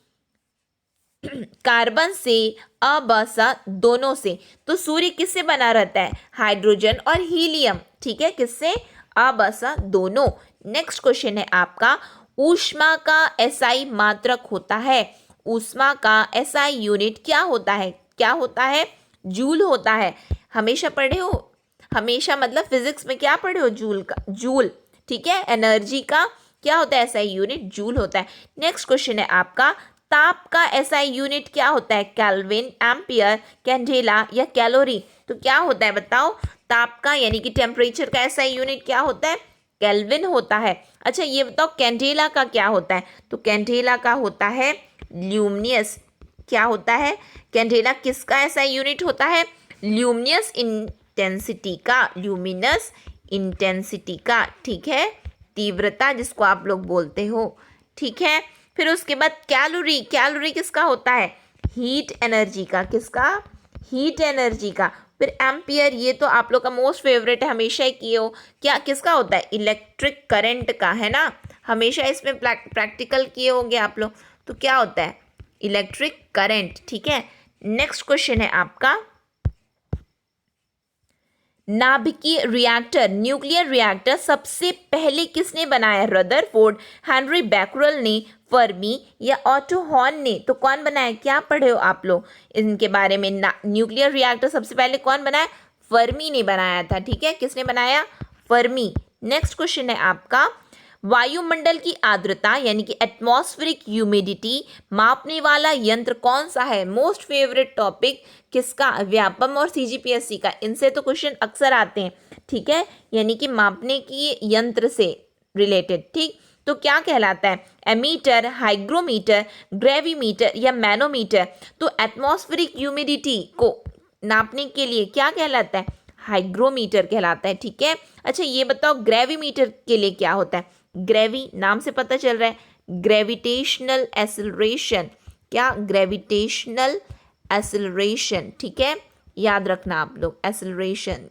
कार्बन से, अबसा दोनों से। तो सूर्य किससे बना रहता है? हाइड्रोजन और हीलियम। ठीक है, किससे? अबसा दोनों। नेक्स्ट क्वेश्चन है आपका, ऊष्मा का एसआई मात्रक होता है। ऊष्मा का एसआई यूनिट क्या होता है? क्या होता है? जूल होता है। हमेशा पढ़े हो, हमेशा मतलब फिजिक्स में क्या पढ़े हो? जूल का, जूल। ठीक है, एनर्जी का क्या होता है एसआई यूनिट? जूल होता है। नेक्स्ट क्वेश्चन है आपका, ताप का एसआई यूनिट क्या होता है? केल्विन, एम्पियर, कैंडेला या कैलोरी? तो क्या होता है बताओ? ताप का यानी कि टेम्परेचर का एसआई यूनिट क्या होता है? केल्विन होता है। अच्छा ये बताओ कैंडेला का क्या होता है? तो कैंडेला का होता है ल्यूमिनियस। क्या होता है? कैंडेला किसका एसआई यूनिट होता है? ल्यूमिनियस इंटेंसिटी का, ल्यूमिनस इंटेंसिटी का, ठीक है, तीव्रता जिसको आप लोग बोलते हो, ठीक है। फिर उसके बाद कैलोरी, कैलोरी किसका होता है? हीट एनर्जी का। किसका? हीट एनर्जी का। फिर एम्पियर, ये तो आप लोग का मोस्ट फेवरेट है, हमेशा ही किए हो। क्या किसका होता है? इलेक्ट्रिक करंट का, है ना, हमेशा इसमें प्रैक्टिकल किए होंगे आप लोग। तो क्या होता है? इलेक्ट्रिक करंट, ठीक है। नेक्स्ट क्वेश्चन है आपका, नाभिकीय रिएक्टर, न्यूक्लियर रिएक्टर सबसे पहले किसने बनाया? रदरफोर्ड, हेनरी बैकरल ने, फर्मी या ऑटो हॉर्न ने? तो कौन बनाया? क्या पढ़े हो आप लोग इनके बारे में? न्यूक्लियर रिएक्टर सबसे पहले कौन बनाया? फर्मी ने बनाया था, ठीक है। किसने बनाया? फर्मी। नेक्स्ट क्वेश्चन है आपका, वायुमंडल की आर्द्रता यानी कि एटमॉस्फेरिक ह्यूमिडिटी मापने वाला यंत्र कौन सा है? मोस्ट फेवरेट टॉपिक किसका? व्यापम और सीजीपीएससी का। इनसे तो क्वेश्चन अक्सर आते हैं, ठीक है, यानी कि मापने की यंत्र से रिलेटेड, ठीक। तो क्या कहलाता है? एमीटर, हाइग्रोमीटर, ग्रेविमीटर या मैनोमीटर? तो एटमॉस्फेरिक ह्यूमिडिटी को नापने के लिए क्या कहलाता है? हाइग्रोमीटर कहलाता है, ठीक है। अच्छा ये बताओ ग्रेविमीटर के लिए क्या होता है? ग्रेवी नाम से पता चल रहा है, ग्रेविटेशनल एक्सेलरेशन। क्या? ग्रेविटेशनल एक्सेलरेशन, ठीक है, याद रखना आप लोग, एक्सेलरेशन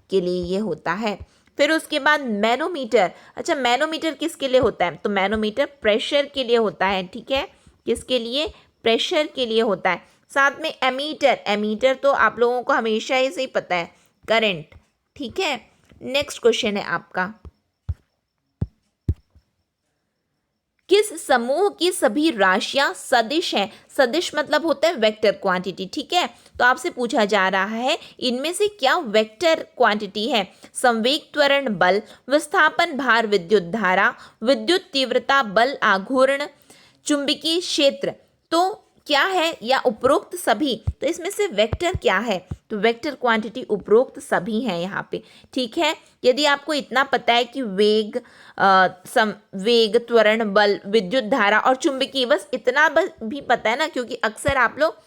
के लिए ये होता है। फिर उसके बाद मैनोमीटर। अच्छा मैनोमीटर किसके लिए होता है? तो मैनोमीटर प्रेशर के लिए होता है, ठीक है। किसके लिए? प्रेशर के लिए होता है। साथ में एमीटर, एमीटर तो आप लोगों को हमेशा ही से ही पता है, करंट, ठीक है। नेक्स्ट क्वेश्चन है आपका, किस समूह की सभी राशियां सदिश हैं? सदिश मतलब होता है वेक्टर क्वांटिटी, ठीक है। तो आपसे पूछा जा रहा है इनमें से क्या वेक्टर क्वांटिटी है? संवेग त्वरण बल, विस्थापन भार, विद्युत धारा, विद्युत तीव्रता, बल आघूर्ण, चुंबकीय क्षेत्र। तो क्या है? या उपरोक्त सभी? तो इसमें से वेक्टर क्या है? तो वेक्टर क्वांटिटी उपरोक्त सभी हैं यहाँ पे, ठीक है। यदि आपको इतना पता है कि वेग, वेग, त्वरण, बल, विद्युत धारा और चुंबकीय, बस इतना भी पता है ना, क्योंकि अक्सर आप लोग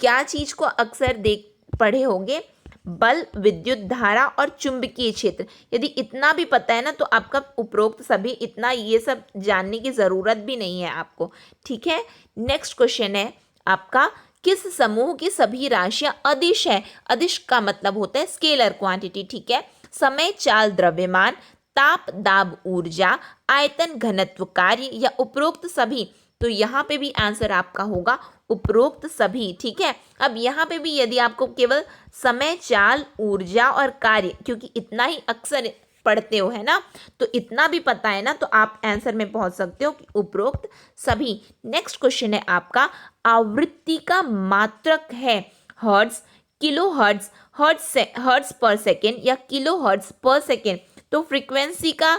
क्या चीज को अक्सर देख पढ़े होंगे? बल, विद्युत धारा और चुंबकीय क्षेत्र। यदि इतना भी पता है ना तो आपका उपरोक्त सभी, इतना ये सब जानने की जरूरत भी नहीं है आपको, ठीक है। नेक्स्ट क्वेश्चन है आपका, किस समूह की सभी राशियां अदिश है? अदिश का मतलब होता है स्केलर क्वांटिटी, ठीक है। समय, चाल, द्रव्यमान, ताप, दाब, ऊर्जा, आयतन, घनत्व, कार्य या उपरोक्त सभी? तो यहाँ पे भी आंसर आपका होगा उपरोक्त सभी, ठीक है। अब यहाँ पे भी यदि आपको केवल समय, चाल, ऊर्जा और कार्य, क्योंकि इतना ही अक्सर पढ़ते हो, है ना, तो इतना भी पता है ना, तो आप आंसर में पहुंच सकते हो कि उपरोक्त सभी। नेक्स्ट क्वेश्चन है आपका, आवृत्ति का मात्रक है हर्ट्ज, किलो हर्ट्ज, हर्ट्ज पर सेकेंड या किलो हर्ट्ज पर सेकेंड? तो फ्रीक्वेंसी का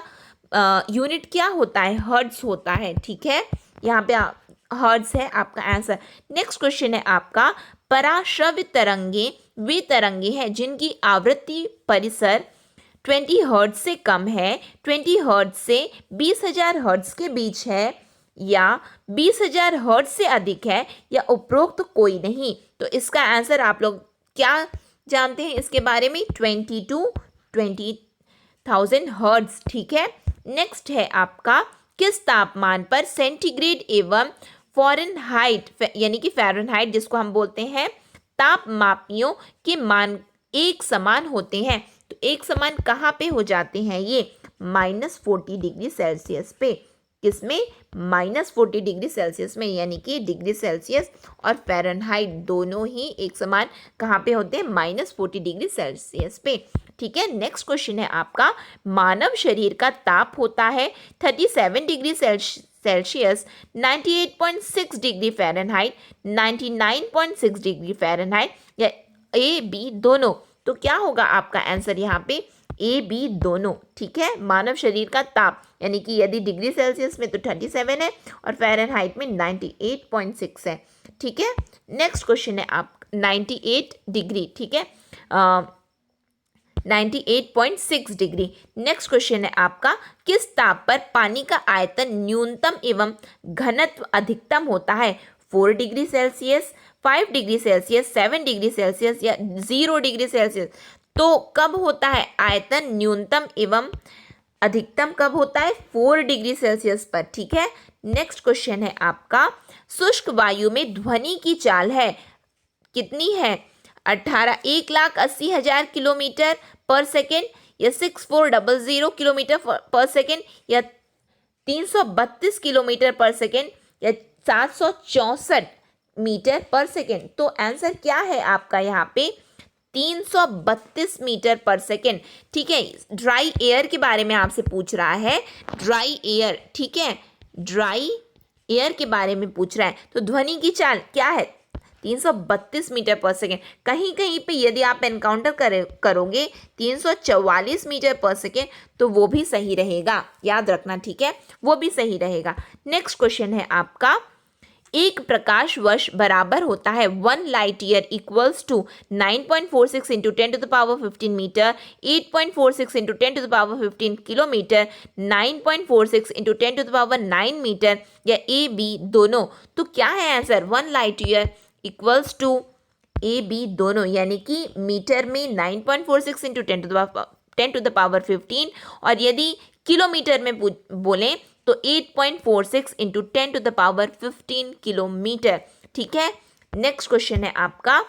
यूनिट क्या होता है? हर्ट्ज होता है, ठीक है। यहाँ पे हर्ट्ज है आपका आंसर। नेक्स्ट क्वेश्चन है आपका, पराश्रव्य तरंगे वे तरंगे हैं जिनकी आवृत्ति परिसर 20 हर्ट्ज से कम है, 20 हर्ट्ज से 20,000 हर्ट्ज के बीच है, या 20,000 हर्ट्ज से अधिक है, या उपरोक्त कोई नहीं? तो इसका आंसर आप लोग क्या जानते हैं इसके बारे में? 20 to 20,000 हर्ट्ज, ठीक है। नेक्स्ट है आपका, किस तापमान पर सेंटीग्रेड एवं फ़ारेनहाइट यानी कि फ़ारेनहाइट जिसको हम बोलते हैं, तापमापियों के मान एक समान होते हैं? तो एक समान कहाँ पे हो जाते हैं ये? -40 डिग्री सेल्सियस पे। किसमें? -40 डिग्री सेल्सियस में, यानी कि डिग्री सेल्सियस और फ़ारेनहाइट दोनों ही एक समान कहाँ पे होते हैं? -40 डिग्री सेल्सियस पे, ठीक है। नेक्स्ट क्वेश्चन है आपका, मानव शरीर का ताप होता है 37 degree Celsius, 98.6 degree Fahrenheit, 99.6 degree Fahrenheit या A, B दोनों? तो क्या होगा आपका आंसर यहाँ पे? ए बी दोनों, ठीक है। मानव शरीर का ताप यानी कि यदि डिग्री सेल्सियस में तो 37 है और फ़ारेनहाइट में 98.6 है, ठीक है। नेक्स्ट क्वेश्चन है आप 98 डिग्री, ठीक है, 98.6 डिग्री। नेक्स्ट क्वेश्चन है आपका, किस ताप पर पानी का आयतन न्यूनतम एवं घनत्व अधिकतम होता है? 4 degree Celsius, 5 degree Celsius, 7 degree Celsius या 0 डिग्री सेल्सियस। तो कब होता है आयतन न्यूनतम एवं अधिकतम कब होता है? 4 डिग्री सेल्सियस पर, ठीक है। नेक्स्ट क्वेश्चन है आपका, शुष्क वायु में ध्वनि की चाल है कितनी है? 1,80,000 किलोमीटर पर सेकेंड या 6400 किलोमीटर पर सेकेंड या 332 किलोमीटर पर सेकेंड या 764 मीटर पर सेकेंड। तो आंसर क्या है आपका यहाँ पे? 332 मीटर पर सेकेंड, ठीक है। ड्राई एयर के बारे में आपसे पूछ रहा है, ड्राई एयर, ठीक है, ड्राई एयर के बारे में पूछ रहा है। तो ध्वनि की चाल क्या है? 332 मीटर पर सेकेंड। कहीं कहीं पे यदि आप एनकाउंटर करोगे 344 मीटर पर सेकेंड तो वो भी सही रहेगा, याद रखना, ठीक है, वो भी सही रहेगा। नेक्स्ट क्वेश्चन है आपका, एक प्रकाश वर्ष बराबर होता है 1 light year equals to 9.46 into 10⁻15 metre, 8.46 into 10⁻15 kilometre, 9.46 into 10⁻9 metre या ए बी दोनों। तो क्या है answer? 1 light year equals to A B दोनों, यानी कि मीटर में 9.46 इंटू 10⁻15 और यदि किलोमीटर में बोलें तो 8.46 इंटू 10⁻15 किलोमीटर, ठीक है। नेक्स्ट क्वेश्चन है आपका,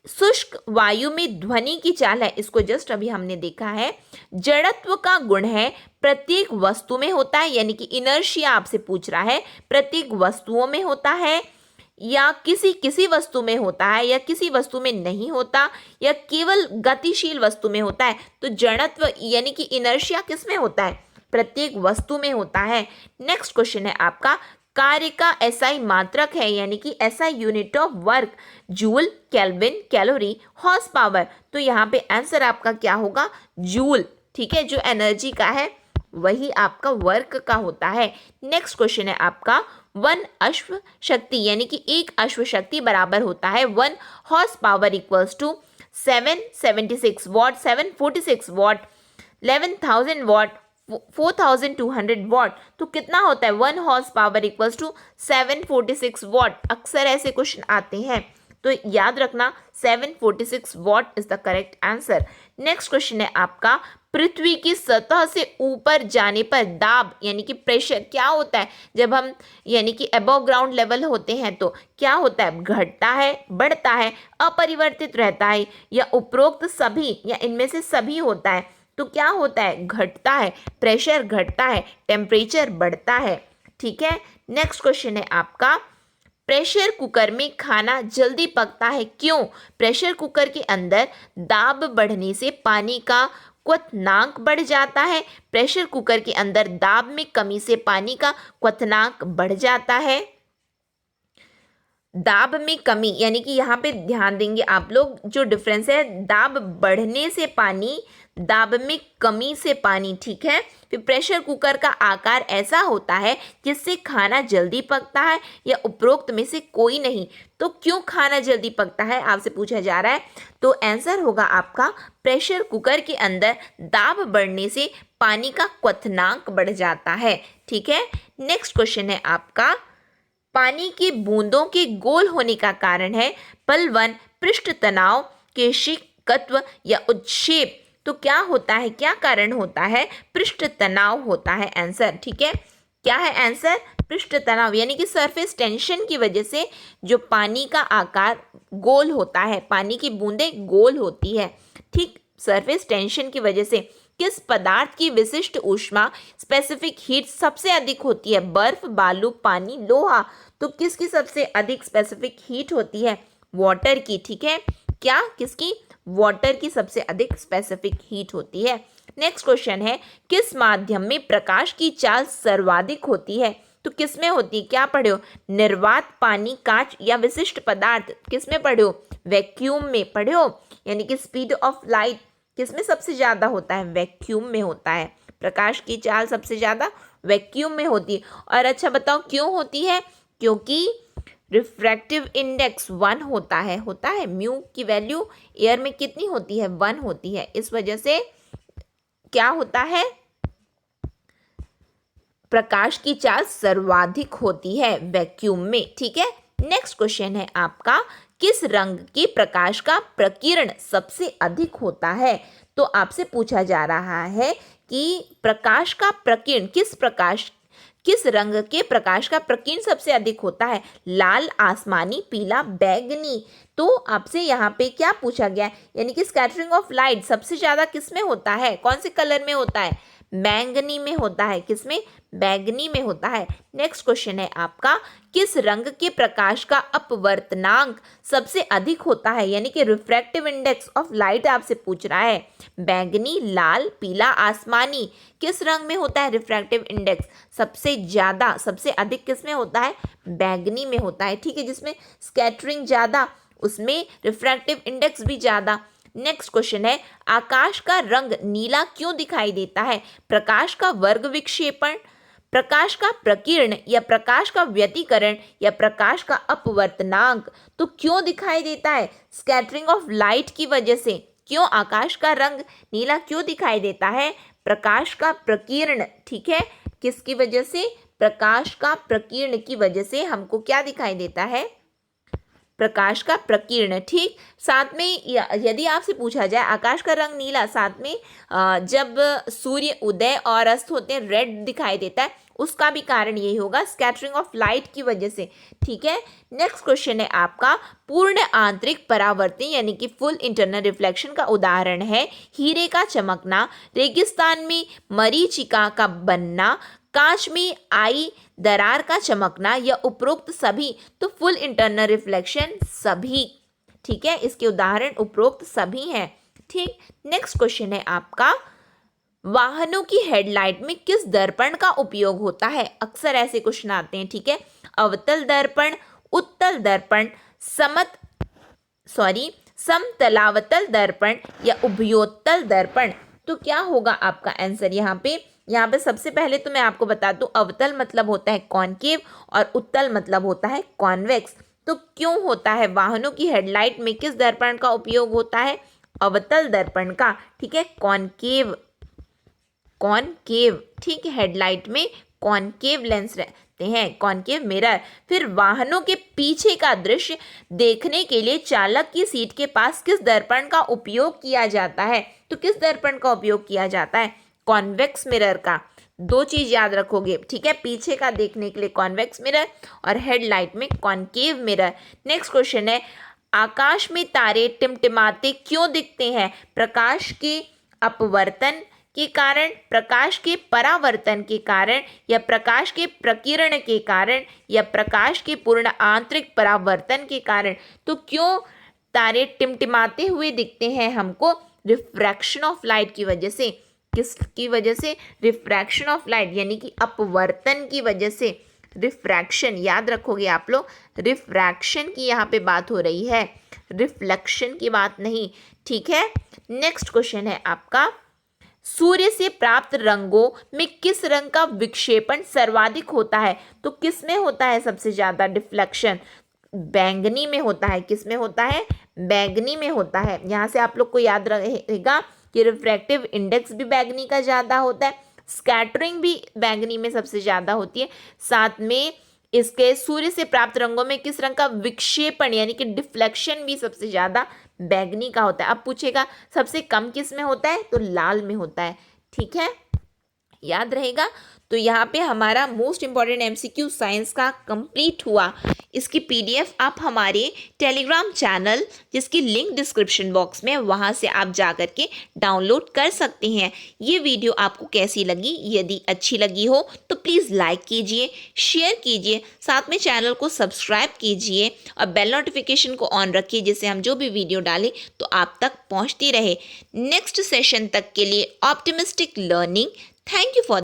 शुष्क वायु में ध्वनि की चाल है, इसको जस्ट अभी हमने देखा है। जड़त्व का गुण है प्रत्येक वस्तु में होता है, यानी कि इनर्शिया आपसे पूछ रहा है, प्रत्येक वस्तुओं में होता है या किसी वस्तु में होता है या किसी वस्तु में नहीं होता या केवल गतिशील वस्तु में होता है। तो जड़त्व यानी कि इनर्शिया किस में होता है? प्रत्येक वस्तु में होता है। नेक्स्ट क्वेश्चन है आपका, कार्य का एसआई मात्रक है, यानी कि SI unit of work, joule, kelvin, calorie, horse power. तो यहाँ पे आंसर आपका क्या होगा? जूल, ठीक है, जो एनर्जी का है वही आपका वर्क का होता है। नेक्स्ट क्वेश्चन है आपका, 1 अश्व शक्ति यानी कि 1 अश्व शक्ति बराबर होता है 1 horse power equals to 776 watt, 746 watt, 11,000 watt, 4,200 watt. तो कितना होता है? 1 horse power equals to 746 watt. अक्सर ऐसे क्वेश्चन आते हैं, तो याद रखना 746 watt is the correct answer. Next question है आपका, पृथ्वी की सतह से ऊपर जाने पर दाब यानी कि प्रेशर क्या होता है? जब हम यानी कि अबव ग्राउंड लेवल होते हैं तो क्या होता है? घटता है, बढ़ता है, अपरिवर्तित रहता है या उपरोक्त सभी या इनमें से सभी होता है? तो क्या होता है? घटता है, प्रेशर घटता है, टेम्परेचर बढ़ता है, ठीक है। नेक्स्ट क्वेश्चन है आपका, प्रेशर कुकर में खाना जल्दी पकता है क्यों? प्रेशर कुकर के अंदर दाब बढ़ने से पानी का क्वथनांक बढ़ जाता है। प्रेशर कुकर के अंदर दाब में कमी से पानी का क्वथनांक बढ़ जाता है। दाब में कमी यानी कि यहाँ पे ध्यान देंगे आप लोग, जो डिफरेंस है दाब बढ़ने से पानी, दाब में कमी से पानी, ठीक है। फिर प्रेशर कुकर का आकार ऐसा होता है जिससे खाना जल्दी पकता है या उपरोक्त में से कोई नहीं। तो क्यों खाना जल्दी पकता है आपसे पूछा जा रहा है, तो आंसर होगा आपका प्रेशर कुकर के अंदर दाब बढ़ने से पानी का क्वथनांक बढ़ जाता है, ठीक है। नेक्स्ट क्वेश्चन है आपका, पानी की बूंदों के गोल होने का कारण है पलवन, पृष्ठ तनाव, केशिकत्व या उत्क्षेप। तो क्या होता है, क्या कारण होता है? पृष्ठ तनाव होता है आंसर, ठीक है। क्या है आंसर? पृष्ठ तनाव यानी कि सरफेस टेंशन की वजह से जो पानी का आकार गोल होता है, पानी की बूंदें गोल होती है, ठीक, सरफेस टेंशन की वजह से। किस पदार्थ की विशिष्ट ऊष्मा स्पेसिफिक हीट सबसे अधिक होती है? बर्फ, बालू, पानी, लोहा। तो किसकी सबसे अधिक स्पेसिफिक हीट होती है? वाटर की, ठीक है। क्या? किसकी? वाटर की सबसे अधिक स्पेसिफिक हीट होती है। नेक्स्ट क्वेश्चन है, किस माध्यम में प्रकाश की चाल सर्वाधिक होती है? तो किस में होती है? क्या पढ़े हो? निर्वात, पानी, कांच या विशिष्ट पदार्थ? किस में पढ़े हो? वैक्यूम में पढ़े हो, यानी कि स्पीड ऑफ लाइट किसमें सबसे ज़्यादा होता है? वैक्यूम में होता है। प्रकाश की चाल सबसे ज़्यादा वैक्यूम में होती है। और अच्छा बताओ क्यों होती है? क्योंकि रिफ्रैक्टिव इंडेक्स 1 होता है म्यू की वैल्यू एयर में कितनी होती है? 1 होती है। इस वजह से क्या होता है? प्रकाश की चाल सर्वाधिक होती है वैक्यूम में। ठीक है, नेक्स्ट क्वेश्चन है आपका, किस रंग के प्रकाश का प्रकीर्ण सबसे अधिक होता है? तो आपसे पूछा जा रहा है कि प्रकाश का प्रकीर्ण किस रंग के प्रकाश का प्रकीर्ण सबसे अधिक होता है? लाल, आसमानी, पीला, बैंगनी। तो आपसे यहाँ पे क्या पूछा गया है? यानी कि स्कैटरिंग ऑफ लाइट सबसे ज्यादा किस में होता है? कौन से कलर में होता है? बैंगनी में होता है। किसमें? बैंगनी में होता है। नेक्स्ट क्वेश्चन है आपका, किस रंग के प्रकाश का अपवर्तनांक सबसे अधिक होता है? यानी कि रिफ्रैक्टिव इंडेक्स ऑफ लाइट आपसे पूछ रहा है। बैंगनी, लाल, पीला, आसमानी, किस रंग में होता है रिफ्रैक्टिव इंडेक्स? सबसे ज्यादा सबसे अधिक किस में होता है? बैंगनी में होता है। ठीक है, जिसमें स्कैटरिंग ज्यादा उसमें रिफ्रैक्टिव इंडेक्स भी ज्यादा। नेक्स्ट क्वेश्चन है, आकाश का रंग नीला क्यों दिखाई देता है? प्रकाश का वर्ग विक्षेपण, प्रकाश का प्रकीर्ण, या प्रकाश का व्यतिकरण, या प्रकाश का अपवर्तनांक। तो क्यों दिखाई देता है? स्कैटरिंग ऑफ लाइट की वजह से। क्यों आकाश का रंग नीला क्यों दिखाई देता है? प्रकाश का प्रकीर्ण। ठीक है, किसकी वजह से? प्रकाश का प्रकीर्ण की वजह से हमको क्या दिखाई देता है? प्रकाश का प्रकीर्ण। ठीक, साथ में यदि आपसे पूछा जाए आकाश का रंग नीला, साथ में जब सूर्य उदय और अस्त होते हैं रेड दिखाई देता है, उसका भी कारण यही होगा, स्कैटरिंग ऑफ लाइट की वजह से। ठीक है, नेक्स्ट क्वेश्चन है आपका, पूर्ण आंतरिक परावर्तन यानी कि फुल इंटरनल रिफ्लेक्शन का उदाहरण है हीरे का चमकना, रेगिस्तान में मरीचिका का बनना, कांच में आई दरार का चमकना, या उपरोक्त सभी। तो फुल इंटरनल रिफ्लेक्शन सभी। ठीक है, इसके उदाहरण उपरोक्त सभी हैं। ठीक, नेक्स्ट क्वेश्चन है आपका, वाहनों की हेडलाइट में किस दर्पण का उपयोग होता है? अक्सर ऐसे क्वेश्चन आते हैं। ठीक है, अवतल दर्पण, उत्तल दर्पण, समतलावतल दर्पण, या उभयोत्तल दर्पण। तो क्या होगा आपका आंसर यहाँ पे? यहाँ पे सबसे पहले तो मैं आपको बता दूं, अवतल मतलब होता है कॉनकेव और उत्तल मतलब होता है कॉन्वेक्स। तो क्यों होता है? वाहनों की हेडलाइट में किस दर्पण का उपयोग होता है? अवतल दर्पण का। ठीक है, कॉनकेव। ठीक है, हेडलाइट में कॉनकेव लेंस रहते हैं, कॉनकेव मिरर। फिर वाहनों के पीछे का दृश्य देखने के लिए चालक की सीट के पास किस दर्पण का उपयोग किया जाता है? तो किस दर्पण का उपयोग किया जाता है? कॉन्वेक्स मिरर का। दो चीज याद रखोगे। ठीक है, पीछे का देखने के लिए कॉन्वेक्स मिरर और हेडलाइट में कॉनकेव मिरर। नेक्स्ट क्वेश्चन है, आकाश में तारे टिमटिमाते क्यों दिखते हैं? प्रकाश के अपवर्तन के कारण, प्रकाश के परावर्तन के कारण, या प्रकाश के प्रकीर्ण के कारण, या प्रकाश के पूर्ण आंतरिक परावर्तन के कारण। तो क्यों तारे टिमटिमाते हुए दिखते हैं हमको? रिफ्रैक्शन ऑफ लाइट की वजह से। किसकी वजह से? रिफ्रैक्शन ऑफ लाइट यानी कि अपवर्तन की वजह से। रिफ्रैक्शन याद रखोगे आप लोग, रिफ्रैक्शन की यहाँ पे बात हो रही है, रिफ्लेक्शन की बात नहीं। ठीक है, नेक्स्ट क्वेश्चन है आपका, सूर्य से प्राप्त रंगों में किस रंग का विक्षेपण सर्वाधिक होता है? तो किस में होता है सबसे ज्यादा डिफ्लेक्शन? बैंगनी में होता है। किस में होता है? बैंगनी में होता है। यहाँ से आप लोग को याद रहेगा कि रिफ्रैक्टिव इंडेक्स भी बैंगनी का ज़्यादा होता है, स्कैटरिंग भी बैंगनी में सबसे ज़्यादा होती है। साथ में इसके सूर्य से प्राप्त रंगों में किस रंग का विक्षेपण यानी कि डिफ्लेक्शन भी सबसे ज़्यादा बैंगनी का होता है। अब पूछेगा सबसे कम किस में होता है? तो लाल में होता है। ठीक है, याद रहेगा। तो यहाँ पे हमारा मोस्ट इम्पॉर्टेंट एमसीक्यू साइंस का कंप्लीट हुआ। इसकी पीडीएफ आप हमारे टेलीग्राम चैनल, जिसकी लिंक डिस्क्रिप्शन बॉक्स में है, वहाँ से आप जा कर के डाउनलोड कर सकते हैं। ये वीडियो आपको कैसी लगी? यदि अच्छी लगी हो तो प्लीज़ लाइक कीजिए, शेयर कीजिए, साथ में चैनल को सब्सक्राइब कीजिए और बेल नोटिफिकेशन को ऑन रखिए, जिससे हम जो भी वीडियो डालें तो आप तक पहुँचती रहे। नेक्स्ट सेशन तक के लिए optimistic learning. Thank you for